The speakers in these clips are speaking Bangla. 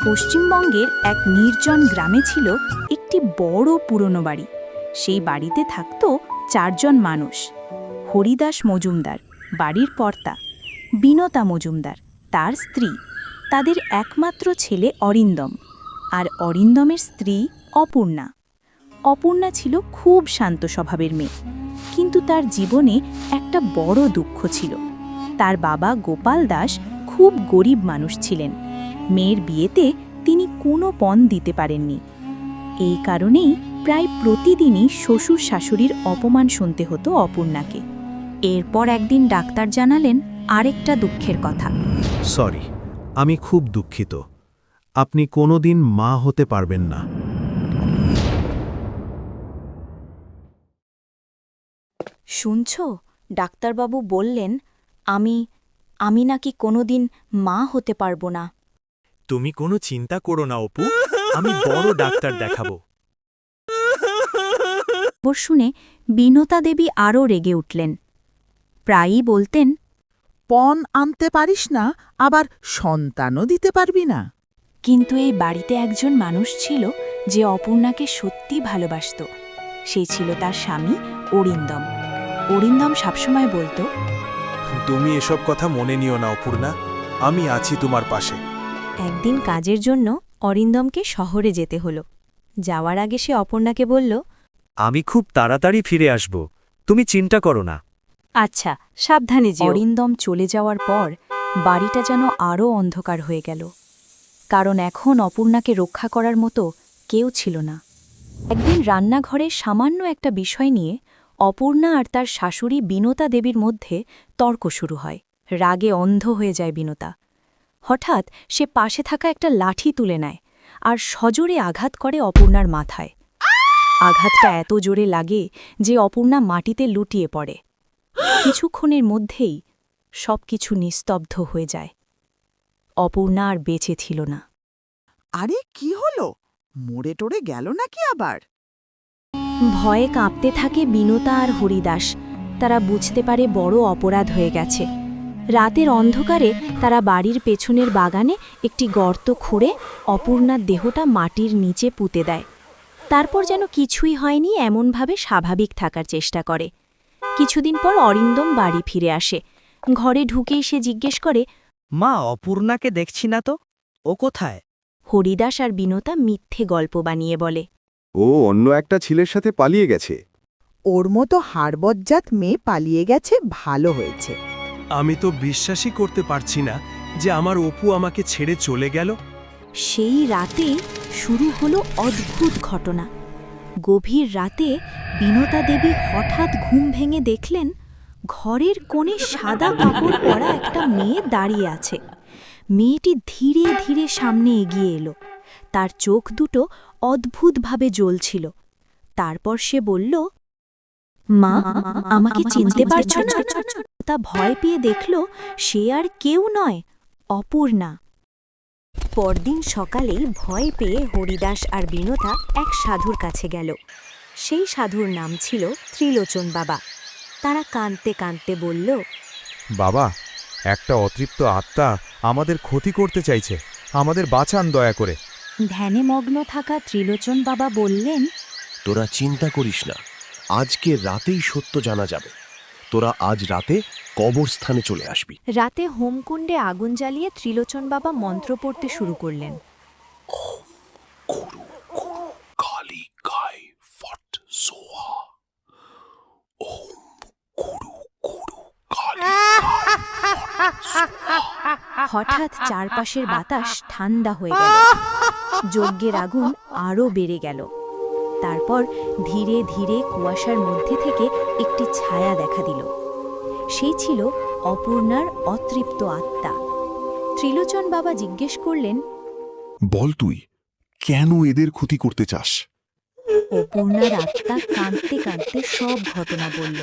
পশ্চিমবঙ্গের এক নির্জন গ্রামে ছিল একটি বড় পুরনো বাড়ি। সেই বাড়িতে থাকত 4 জন মানুষ। হরিদাস মজুমদার, বাড়ির কর্তা; বিনতা মজুমদার, তার স্ত্রী; তাদের একমাত্র ছেলে অরিন্দম, আর অরিন্দমের স্ত্রী অপূর্ণা। অপূর্ণা ছিল খুব শান্ত স্বভাবের মেয়ে, কিন্তু তার জীবনে একটা বড় দুঃখ ছিল। তার বাবা গোপাল দাস খুব গরিব মানুষ ছিলেন। মেয়ের বিয়েতে তিনি কোনো পণ দিতে পারেননি। এই কারণেই প্রায় প্রতিদিনই শ্বশুর শাশুড়ির অপমান শুনতে হতো অপূর্ণাকে। এরপর একদিন ডাক্তার জানালেন আরেকটা দুঃখের কথা। সরি, আমি খুব দুঃখিত। আপনি কোনোদিন মা হতে পারবেন না। শুনছ? ডাক্তারবাবু বললেন আমি নাকি কোনোদিন মা হতে পারবো না। তুমি কোনো চিন্তা করো না অপু, আমি বড় ডাক্তার দেখাবো। খবর শুনে বিনতা দেবী আরও রেগে উঠলেন। প্রায়ই বলতেন, পণ আনতে পারিস না, আবার সন্তানও দিতে পারবি না। কিন্তু এই বাড়িতে একজন মানুষ ছিল যে অপূর্ণাকে সত্যি ভালোবাসত। সে ছিল তার স্বামী অরিন্দম। অরিন্দম সবসময় বলতো, তুমি এসব কথা মনে নিও না অপূর্ণা, আমি আছি তোমার পাশে। একদিন কাজের জন্য অরিন্দমকে শহরে যেতে হলো। যাওয়ার আগে সে অপূর্ণাকে বলল, আমি খুব তাড়াতাড়ি ফিরে আসব, তুমি চিন্তা করো না। আচ্ছা, সাবধানে যেও। অরিন্দম চলে যাওয়ার পর বাড়িটা যেন আরও অন্ধকার হয়ে গেল, কারণ এখন অপূর্ণাকে রক্ষা করার মতো কেউ ছিল না। একদিন রান্নাঘরে সামান্য একটা বিষয় নিয়ে অপূর্ণা আর তার শাশুড়ি বিনতা দেবীর মধ্যে তর্ক শুরু হয়। রাগে অন্ধ হয়ে যায় বিনতা। হঠাৎ সে পাশে থাকা একটা লাঠি তুলে নেয় আর সজোরে আঘাত করে অপূর্ণার মাথায়। আঘাতটা এত জোরে লাগে যে অপূর্ণা মাটিতে লুটিয়ে পড়ে। কিছুক্ষণের মধ্যেই সবকিছু নিস্তব্ধ হয়ে যায়। অপূর্ণা আর বেঁচে ছিল না। আরে কি হলো? মরে টরে গেল নাকি আবার? ভয়ে কাঁপতে থাকে বিনতা আর হরিদাস। তারা বুঝতে পারে বড় অপরাধ হয়ে গেছে। রাতের অন্ধকারে তারা বাড়ির পেছনের বাগানে একটি গর্ত খুঁড়ে অপূর্ণার দেহটা মাটির নিচে পুঁতে দেয়। তারপর যেন কিছুই হয়নি এমনভাবে স্বাভাবিক থাকার চেষ্টা করে। কিছুদিন পর অরিন্দম বাড়ি ফিরে আসে। ঘরে ঢুকেই সে জিজ্ঞেস করে, মা, অপূর্ণাকে দেখছি না তো, ও কোথায়? হরিদাস আর বিনতা মিথ্যে গল্প বানিয়ে বলে, ও অন্য একটা ছেলের সাথে পালিয়ে গেছে। ওর মতো হাড়বজ্জাত মেয়ে পালিয়ে গেছে, ভালো হয়েছে। আমি তো বিশ্বাসই করতে পারছি না যে আমার অপু আমাকে ছেড়ে চলে গেল। সেই রাতে শুরু হলো অদ্ভুত ঘটনা। গভীর রাতে বিনতা দেবী হঠাৎ ঘুম ভেঙে দেখলেন ঘরের কোণে সাদা কাপড় পরা একটা মেয়ে দাঁড়িয়ে আছে। মেয়েটি ধীরে ধীরে সামনে এগিয়ে এলো। তার চোখ দুটো অদ্ভুতভাবে জ্বলছিল। তারপর সে বলল, মা, আমাকে চিনতে পারছো না? তা ভয় পেয়ে দেখল সে আর কেউ নয়, অপূর্ণা। পরদিন সকালেই ভয় পেয়ে হরিদাস আর বিনতা এক সাধুর কাছে গেল। সেই সাধুর নাম ছিল ত্রিলোচন বাবা। তারা কাঁদতে কাঁদতে বলল, বাবা, একটা অতৃপ্ত আত্মা আমাদের ক্ষতি করতে চাইছে, আমাদের বাঁচান দয়া করে। ধ্যানে মগ্ন থাকা ত্রিলোচন বাবা বললেন, তোরা চিন্তা করিস না, আজকে রাতেই সত্য জানা যাবে। তোরা আজ রাতে কবরস্থানে চলে আসবি। রাতে হোমকুণ্ডে আগুন জ্বালিয়ে ত্রিলোচন বাবা মন্ত্র পড়তে শুরু করলেন। কালী গায় ফট সোহা। ওম গুরু গুরু কালী গায় ফট সোহা। হঠাৎ চারপাশের বাতাস ঠান্ডা হয়ে গেল। যজ্ঞের আগুন আরও বেড়ে গেল। তারপর ধীরে ধীরে কুয়াশার মধ্যে থেকে একটি ছায়া দেখা দিল। সেই ছিল অপূর্ণার অতৃপ্ত আত্মা। ত্রিলোচন বাবা জিজ্ঞেস করলেন, বল তুই কেন এদের ক্ষতি করতে চাস? অপূর্ণার আত্মা কাঁদতে কাঁদতে সব ঘটনা বলল।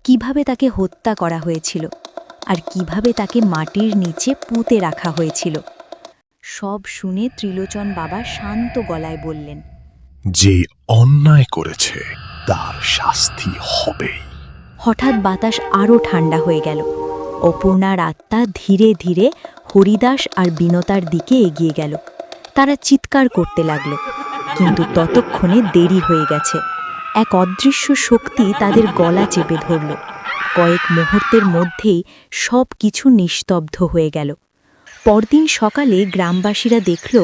কিভাবে তাকে হত্যা করা হয়েছিল আর কিভাবে তাকে মাটির নিচে পুঁতে রাখা হয়েছিল। সব শুনে ত্রিলোচন বাবা শান্ত গলায় বললেন, যে অন্যায় করেছে তার শাস্তি হবেই। হঠাৎ বাতাস আরও ঠান্ডা হয়ে গেল। অপূর্ণার আত্মা ধীরে ধীরে হরিদাস আর বিনতার দিকে এগিয়ে গেল। তারা চিৎকার করতে লাগল, কিন্তু ততক্ষণে দেরি হয়ে গেছে। এক অদৃশ্য শক্তি তাদের গলা চেপে ধরল। কয়েক মুহূর্তের মধ্যেই সব কিছু নিস্তব্ধ হয়ে গেল। পরদিন সকালে গ্রামবাসীরা দেখল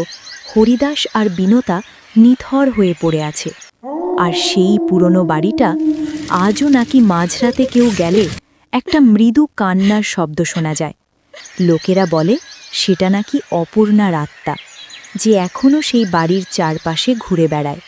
হরিদাস আর বিনতা নিথর হয়ে পড়ে আছে। আর সেই পুরনো বাড়িটা আজও নাকি মাঝরাতে কেউ গেলে একটা মৃদু কান্নার শব্দ শোনা যায়। লোকেরা বলে সেটা নাকি অপূর্ণার আত্মা, যে এখনও সেই বাড়ির চারপাশে ঘুরে বেড়ায়।